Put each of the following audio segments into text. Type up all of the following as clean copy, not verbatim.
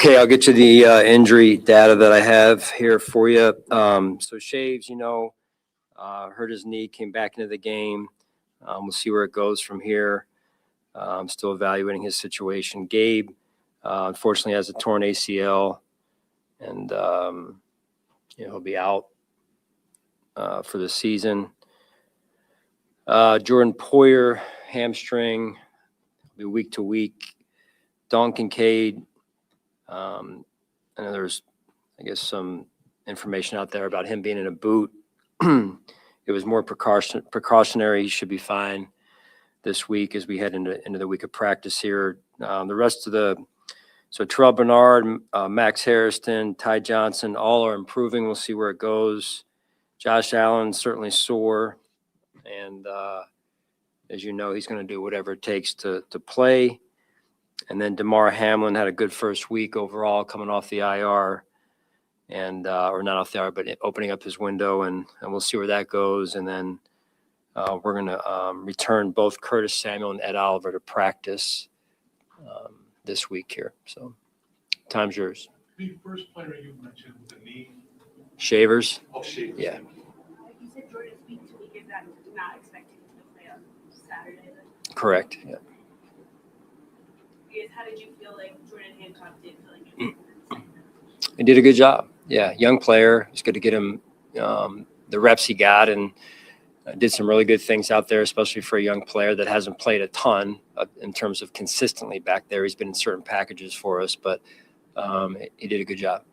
Okay, I'll get you the injury data that I have here for you. So Shaves, hurt his knee, came back into the game. We'll see where it goes from here. I'm still evaluating his situation. Gabe, unfortunately, has a torn ACL, and he'll be out for the season. Jordan Poyer, hamstring, will be week to week. Don Kincaid, I know there's, some information out there about him being in a boot. It was more precautionary. He should be fine this week as we head into the week of practice here. The rest of so Terrell Bernard, Max Harrison, Ty Johnson, all are improving. We'll see where it goes. Josh Allen certainly sore, and as you know, he's going to do whatever it takes to play. And then Damar Hamlin had a good first week overall, coming off the IR, and or not off the IR, but opening up his window, and we'll see where that goes. And then we're going to return both Curtis Samuel and Ed Oliver to practice this week here. So, time's yours. The first player you mentioned with the knee. Shavers. Oh, Shavers. Yeah. You said Jordan's week to week. Is that not expecting him to play on Saturday then? Correct. Yeah. How did you feel like Jordan Hancock did feel like it? He did a good job. Yeah, young player. It's good to get him the reps he got, and did some really good things out there, especially for a young player that hasn't played a ton in terms of consistently back there. He's been in certain packages for us, but he did a good job.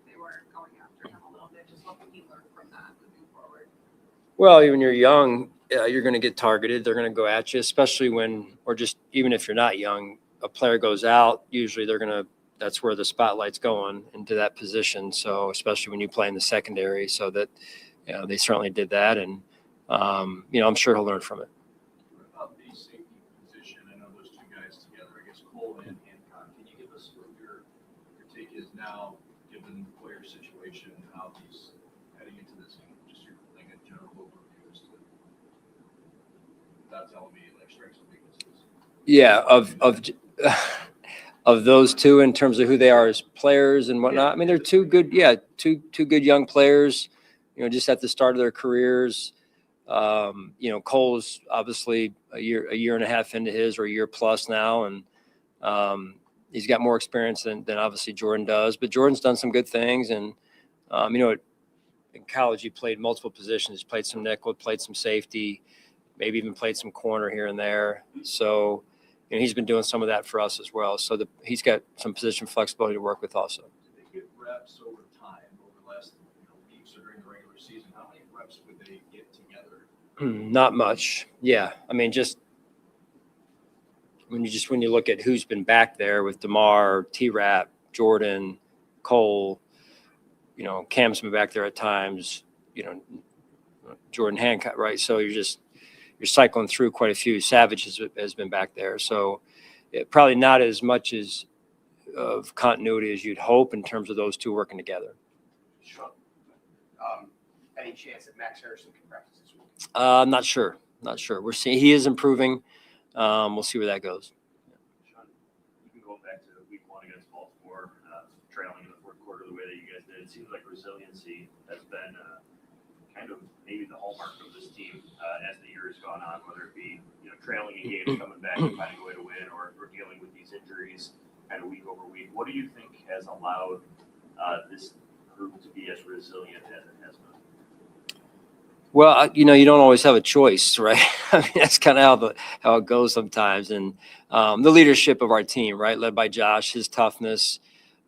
They were going after him a little bit. Just what can he learn from that moving forward? Well, when you're young, you're going to get targeted. They're going to go at you, especially even if you're not young, a player goes out, usually that's where the spotlight's going into that position. So especially when you play in the secondary, so that, they certainly did that. And, I'm sure he'll learn from it. What about the safety position? I know those two guys together, I guess Cole and Hancock. Can you give us what your take is now, given the player situation, how he's heading into this game? Just your thing in general overview as to, without telling me like strengths and weaknesses. Yeah. Of those two, in terms of who they are as players and whatnot. I mean, they're two good young players, just at the start of their careers. Cole's obviously a year and a half into his, or a year plus now. And he's got more experience than obviously Jordan does, but Jordan's done some good things. And, in college, he played multiple positions, played some nickel, played some safety, maybe even played some corner here and there. So, he's been doing some of that for us as well. So he's got some position flexibility to work with also. Did they get reps over time, over the last weeks or during the regular season? How many reps would they get together? Not much. Yeah. I mean, just when you look at who's been back there with DeMar, T-Rap, Jordan, Cole, Cam's been back there at times, Jordan Hancock, right? So you're cycling through quite a few. Savage has been back there. So probably not as much of continuity as you'd hope in terms of those two working together. Sure. Any chance that Max Harrison can practice this week? I'm not sure. We're seeing he is improving. We'll see where that goes. Sean, you can go back to week 1 against Baltimore, trailing in the fourth quarter the way that you guys did. It seems like resiliency has been kind of maybe the hallmark of this team as the year has gone on, whether it be trailing a game, coming back and finding a way to win, or dealing with these injuries kind of week over week. What do you think has allowed this group to be as resilient as it has been? Well, you don't always have a choice, right? I mean, that's kind of how it goes sometimes. And the leadership of our team, right, led by Josh, his toughness.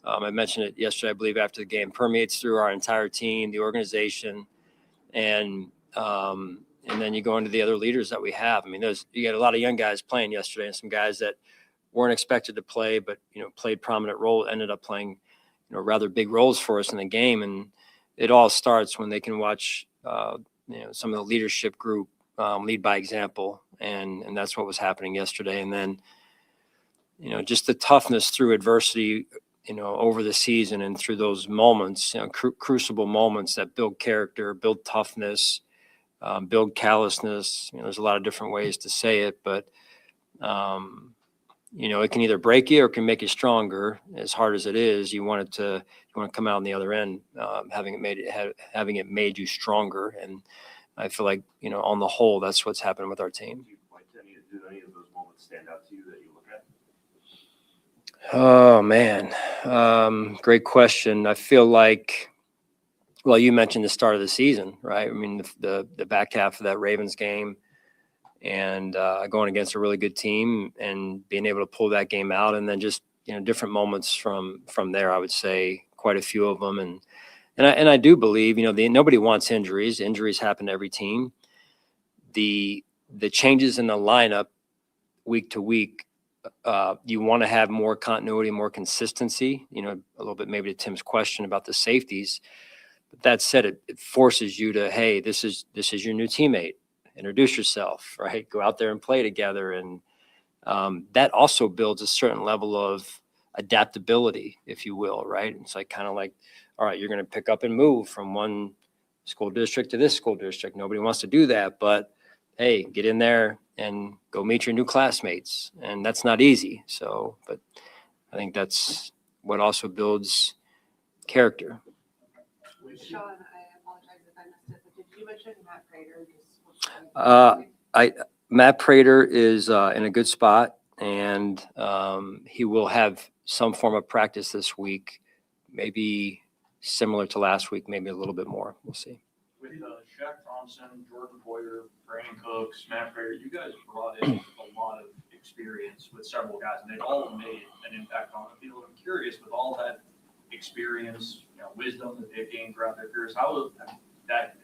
I mentioned it yesterday, I believe, after the game, permeates through our entire team, the organization, and then you go into the other leaders that we have. I mean, you got a lot of young guys playing yesterday, and some guys that weren't expected to play, but played prominent role, ended up playing rather big roles for us in the game. And it all starts when they can watch some of the leadership group lead by example, and that's what was happening yesterday. And then just the toughness through adversity, over the season and through those moments, crucible moments that build character, build toughness, build callousness. There's a lot of different ways to say it, but it can either break you or it can make you stronger. As hard as it is, you want to come out on the other end, having it made you stronger. And I feel like, on the whole, that's what's happened with our team. Do any of those moments stand out to you that you look at? Oh man, great question. I feel like, well, you mentioned the start of the season, right? I mean, the back half of that Ravens game, and going against a really good team and being able to pull that game out, and then just different moments from there. I would say quite a few of them, and I do believe nobody wants injuries. Injuries happen to every team. The changes in the lineup week to week, you want to have more continuity, more consistency. A little bit maybe to Tim's question about the safeties. But that said, it forces you to, hey, this is your new teammate. Introduce yourself, right? Go out there and play together, and that also builds a certain level of adaptability, if you will, right? It's like kind of like, all right, you're going to pick up and move from one school district to this school district. Nobody wants to do that, but hey, get in there and go meet your new classmates, and that's not easy. So, but I think that's what also builds character. Sean, I apologize if I missed it, but did you mention Matt Prater? Matt Prater is in a good spot, and he will have some form of practice this week, maybe similar to last week, maybe a little bit more. We'll see. With Shaq Thompson, Jordan Boyer, Brandon Cooks, Matt Prater, you guys brought in a lot of experience with several guys, and they've all made an impact on the field. I'm curious, with all that experience, wisdom that they've gained throughout their careers, how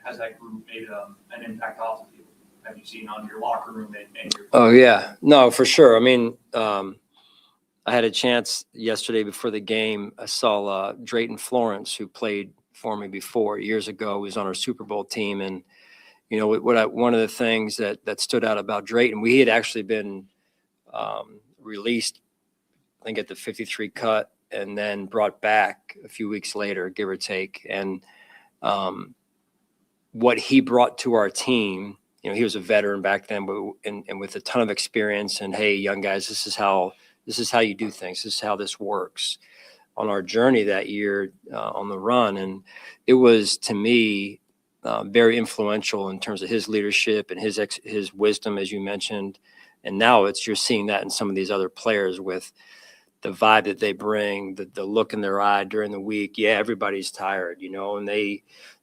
has that group made an impact off the field? Have you seen on your locker room and your? Oh yeah, no, for sure. I mean, I had a chance yesterday before the game. I saw Drayton Florence, who played for me before years ago. He was on our Super Bowl team, and one of the things that stood out about Drayton, we had actually been released, I think, at the 53 cut, and then brought back a few weeks later, give or take. And what he brought to our team, he was a veteran back then, but and with a ton of experience. And hey, young guys, this is how you do things. This is how this works. On our journey that year on the run, and it was, to me, very influential in terms of his leadership and his wisdom, as you mentioned. And now you're seeing that in some of these other players with the vibe that they bring, the look in their eye during the week. Yeah, everybody's tired, and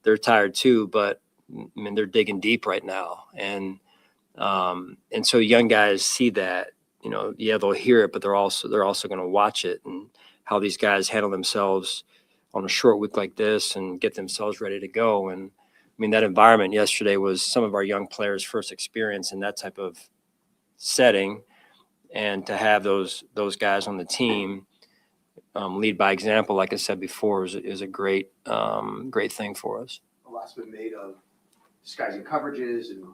they're tired too, but I mean, they're digging deep right now. And so young guys see that, yeah, they'll hear it, but they're also going to watch it, and how these guys handle themselves on a short week like this and get themselves ready to go. And I mean, that environment yesterday was some of our young players' first experience in that type of setting. And to have those guys on the team lead by example, like I said before, is a great thing for us. A lot's been made of disguising coverages and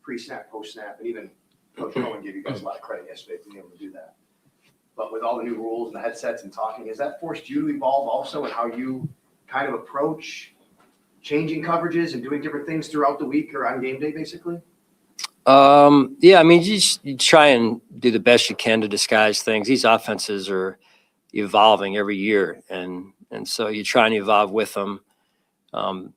pre-snap, post-snap, and even Coach Cohen gave you guys a lot of credit yesterday for being able to do that. But with all the new rules and the headsets and talking, has that forced you to evolve also in how you kind of approach changing coverages and doing different things throughout the week or on game day, basically? Yeah, I mean, you try and do the best you can to disguise things. These offenses are evolving every year, and so you try and evolve with them.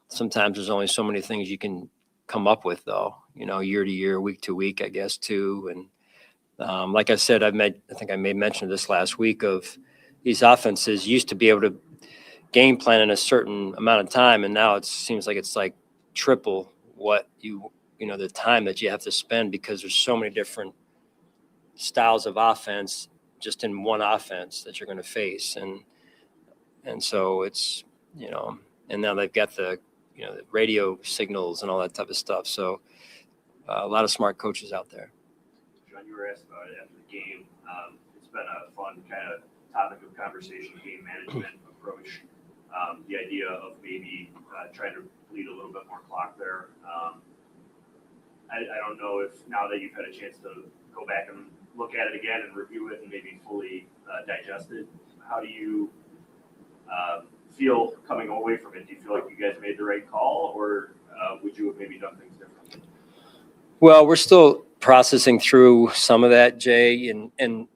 Sometimes there's only so many things you can come up with, though, year to year, week to week, I guess, too. And like I said, I think I made mention of this last week, of these offenses used to be able to game plan in a certain amount of time, and now it seems like it's like triple what the time that you have to spend, because there's so many different styles of offense just in one offense that you're going to face. And so it's, and now they've got the radio signals and all that type of stuff. So a lot of smart coaches out there. John, you were asked about it after the game. It's been a fun kind of topic of conversation, game management approach. The idea of maybe trying to bleed a little bit more clock there. I don't know if, now that you've had a chance to go back and look at it again and review it and maybe fully digest it, how do you feel coming away from it? Do you feel like you guys made the right call, or would you have maybe done things differently? Well, we're still processing through some of that, Jay, and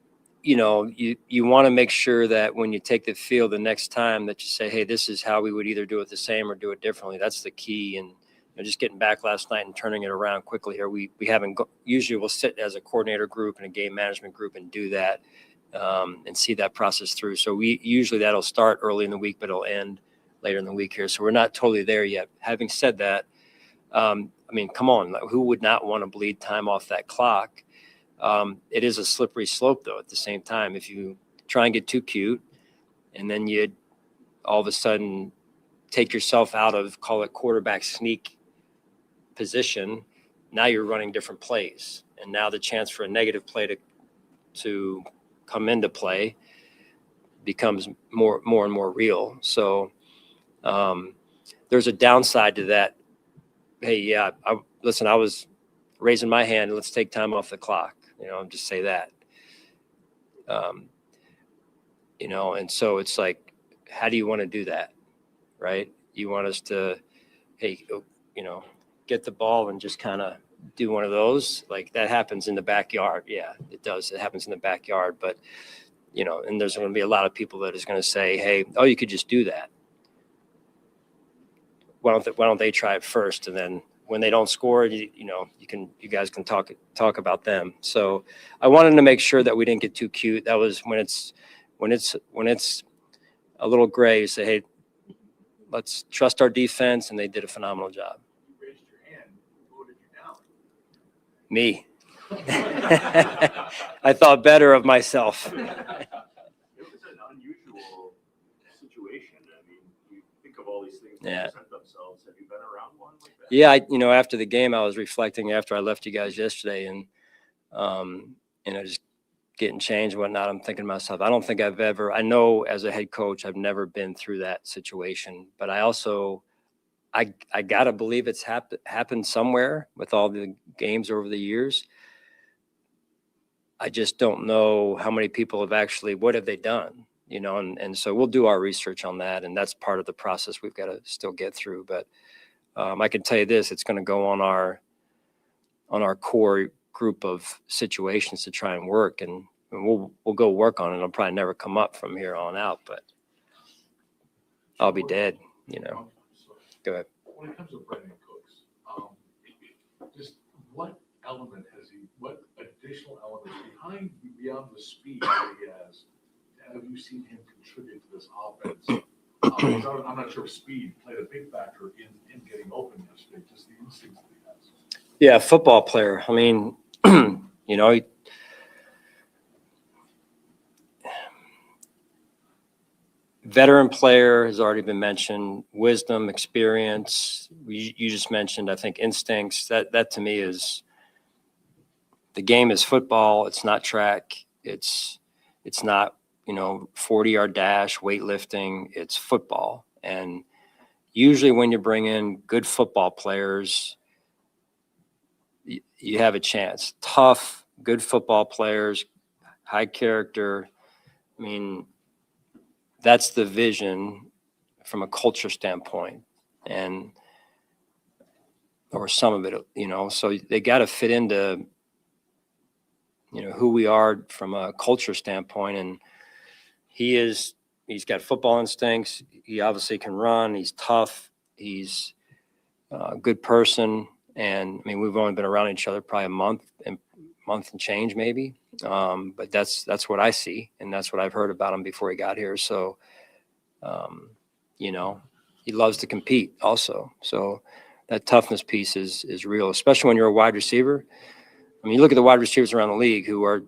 you want to make sure that when you take the field the next time that you say, hey, this is how we would either do it the same or do it differently. That's the key. And just getting back last night and turning it around quickly here. We haven't usually we'll sit as a coordinator group and a game management group and do that and see that process through. So we usually that'll start early in the week, but it'll end later in the week here. So we're not totally there yet. Having said that, I mean, come on, who would not want to bleed time off that clock? It is a slippery slope, though, at the same time. If you try and get too cute and then you all of a sudden take yourself out of, call it quarterback sneak position, now you're running different plays. And now the chance for a negative play to come into play becomes more and more real. So there's a downside to that. Hey, yeah, I was raising my hand. Let's take time off the clock. Just say that. And so it's like, how do you want to do that? Right? You want us to, hey, get the ball and just kind of do one of those? Like that happens in the backyard. Yeah, it does. It happens in the backyard. But, and there's going to be a lot of people that is going to say, hey, oh, you could just do that. Why don't they try it first? And then when they don't score, you guys can talk about them. So I wanted to make sure that we didn't get too cute. That was when it's a little gray, you say, hey, let's trust our defense, and they did a phenomenal job. You raised your hand. Who voted you down? Me. I thought better of myself. It was an unusual situation. I mean, you think of all these things that present themselves. Have you been around one like that? Yeah, after the game, I was reflecting after I left you guys yesterday, and just getting changed and whatnot. I'm thinking to myself, I don't think I know as a head coach, I've never been through that situation. But I also, I gotta believe it's happened somewhere with all the games over the years. I just don't know how many people have actually, what have they done? And so we'll do our research on that, and that's part of the process we've got to still get through. But I can tell you this, it's going to go on our core group of situations to try and work, and we'll go work on it. It'll probably never come up from here on out, but I'll be dead, Go ahead. When it comes to Brendan Cooks, just what additional elements beyond the speed that he has, have you seen him contribute to this offense? I'm not sure if speed played a big factor in getting open yesterday, just the instincts that he has. Yeah, football player. I mean, veteran player has already been mentioned. Wisdom, experience. You just mentioned, I think, instincts. That to me is, the game is football. It's not track. It's not 40-yard dash, weightlifting. It's football. And usually when you bring in good football players, you have a chance. Tough, good football players, high character. I mean, that's the vision from a culture standpoint, or some of it, so they got to fit into, who we are from a culture standpoint. And he's got football instincts. He obviously can run. He's tough. He's a good person. And I mean, we've only been around each other probably a month and change maybe. But that's what I see. And that's what I've heard about him before he got here. So, he loves to compete also. So that toughness piece is real, especially when you're a wide receiver. I mean, you look at the wide receivers around the league who are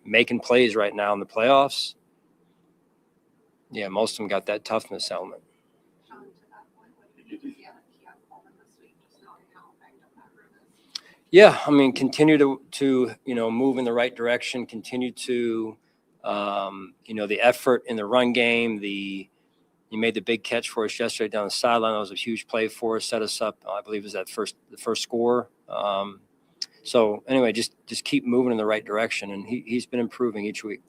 making plays right now in the playoffs. Yeah, most of them got that toughness element. Sean, to that point, what did you see out of Keon Coleman this week, just knowing how banged up that room is? Yeah, I mean, continue to move in the right direction. Continue to the effort in the run game. You made the big catch for us yesterday down the sideline. That was a huge play for us. Set us up. I believe it was the first score. So anyway, just keep moving in the right direction, and he's been improving each week.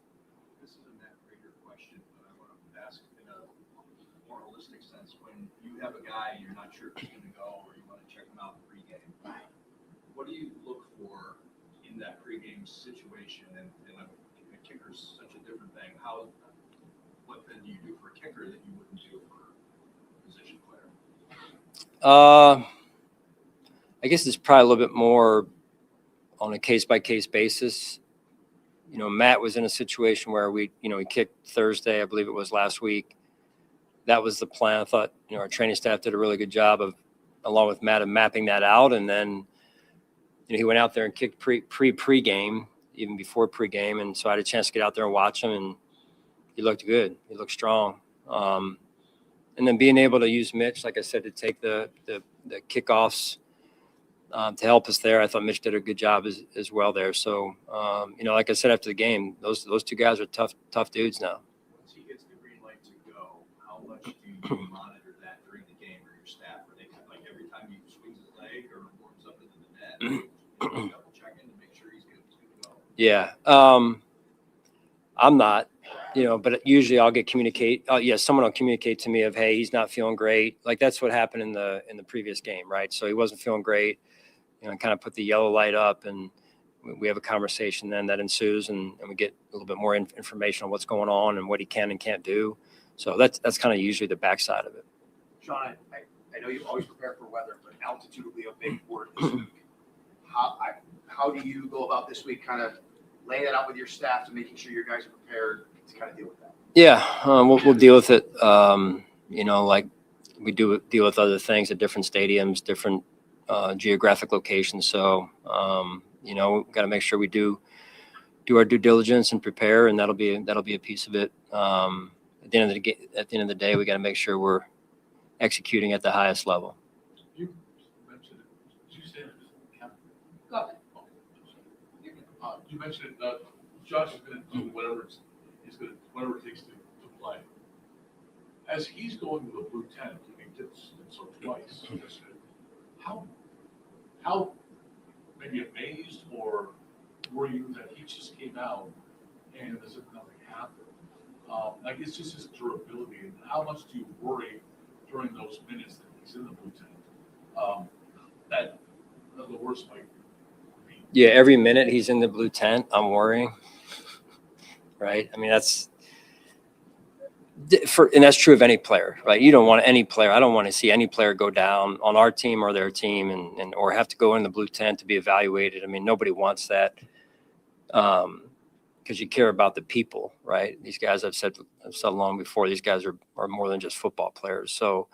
This is a Matt Prater question, but I want to ask in a more holistic sense. When you have a guy and you're not sure if he's going to go, or you want to check him out pregame, what do you look for in that pregame situation? And kicker's such a different thing. What then do you do for a kicker that you wouldn't do for a position player? I guess it's probably a little bit more on a case-by-case basis. Matt was in a situation where he kicked Thursday, I believe it was last week. That was the plan. I thought, our training staff did a really good job of, along with Matt, of mapping that out. And then, he went out there and kicked pre-game, even before pre-game. And so I had a chance to get out there and watch him, and he looked good. He looked strong. And then being able to use Mitch, like I said, to take the kickoffs to help us there. I thought Mitch did a good job as well there. So, like I said after the game, those two guys are tough dudes now. Once he gets the green light to go, how much do you monitor that during the game or your staff? Are they like every time he swings his leg or warms up into the net, double checking to make sure he's good to go? Yeah. I'm not, but usually I'll get someone will communicate to me of, hey, he's not feeling great. Like that's what happened in the previous game, right? So he wasn't feeling great, kind of put the yellow light up, and we have a conversation then that ensues, and we get a little bit more information on what's going on and what he can and can't do. So that's kind of usually the backside of it. Sean, I know you always prepare for weather, but altitude will be a big word this week. How do you go about this week, kind of laying that out with your staff to making sure your guys are prepared to kind of deal with that? Yeah, we'll deal with it. Like we deal with other things at different stadiums, different geographic locations. So, we've got to make sure we do our due diligence and prepare, and that'll be a piece of it. At the end of the day, we got to make sure we're executing at the highest level. You mentioned it. Did you say it? Go ahead. You mentioned it. Josh is going to do whatever it takes to play. As he's going to the blue tent, he did so twice. How maybe amazed or were you that he just came out and as if nothing happened? Like it's just his durability, and how much do you worry during those minutes that he's in the blue tent? That the worst might be. Yeah, every minute he's in the blue tent, I'm worrying. Right? I mean, and that's true of any player, right? You don't want any player. I don't want to see any player go down on our team or their team and or have to go in the blue tent to be evaluated. I mean, nobody wants that because you care about the people, right? These guys, I've said long before, these guys are more than just football players. So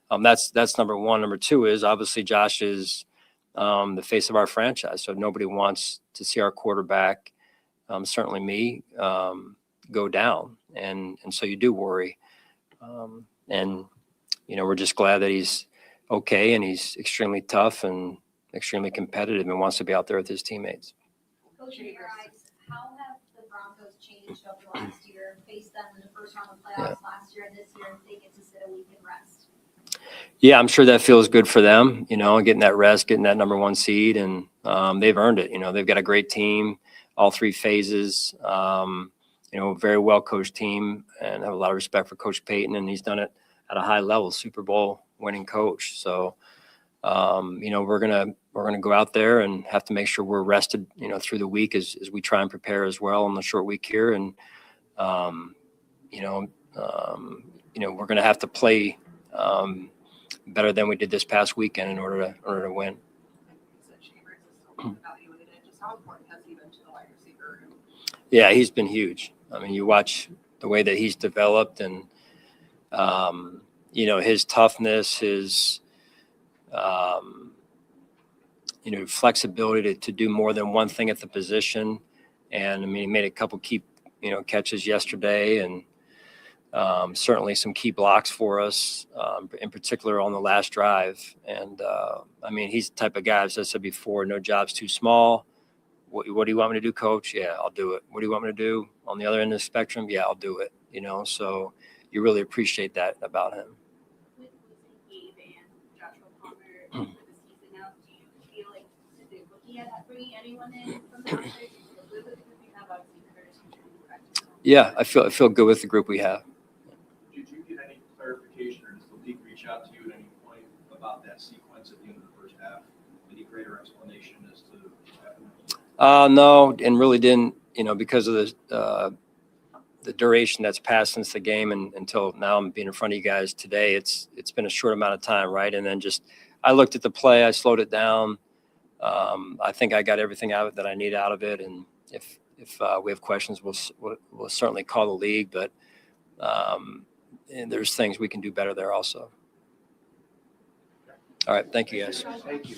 that's number one. Number two is obviously Josh is the face of our franchise. So nobody wants to see our quarterback, certainly me, go down. And so you do worry. And, we're just glad that he's okay and he's extremely tough and extremely competitive and wants to be out there with his teammates. Coach, in your eyes, how have the Broncos changed over the last year? Faced them in the first round of playoffs last year and this year, they get to sit a week and rest. Yeah, I'm sure that feels good for them, getting that rest, getting that number one seed, and they've earned it. They've got a great team, all three phases, very well coached team, and I have a lot of respect for Coach Payton, and he's done it at a high level, Super Bowl winning coach. So, we're gonna go out there and have to make sure we're rested, through the week as we try and prepare as well on the short week here, and we're gonna have to play better than we did this past weekend in order to win. Just how important has he been to the wide receiver? Yeah, he's been huge. I mean, you watch the way that he's developed, and his toughness, his flexibility to do more than one thing at the position. And I mean, he made a couple key catches yesterday, and certainly some key blocks for us, in particular on the last drive. And I mean, he's the type of guy, as I said before, no job's too small. What do you want me to do, Coach? Yeah, I'll do it. What do you want me to do on the other end of the spectrum? Yeah, I'll do it. So you really appreciate that about him. With Gabe and Joshua Palmer for the season now, do you feel like the rookie at bringing anyone in from the outside? Do you feel good with the group you have? Obviously, Curtis and Jordan practice. Yeah, I feel good with the group we have. Did you get any clarification, or does the league reach out to you at any point about that sequence at the end of the first half? Any greater explanation as to what happened? No, and really didn't. because of the duration that's passed since the game and until now I'm being in front of you guys today, it's been a short amount of time, right? And then I looked at the play, I slowed it down. I think I got everything out of it that I need out of it. And if we have questions, we'll certainly call the league, but and there's things we can do better there also. All right. Thank you, guys. Thank you.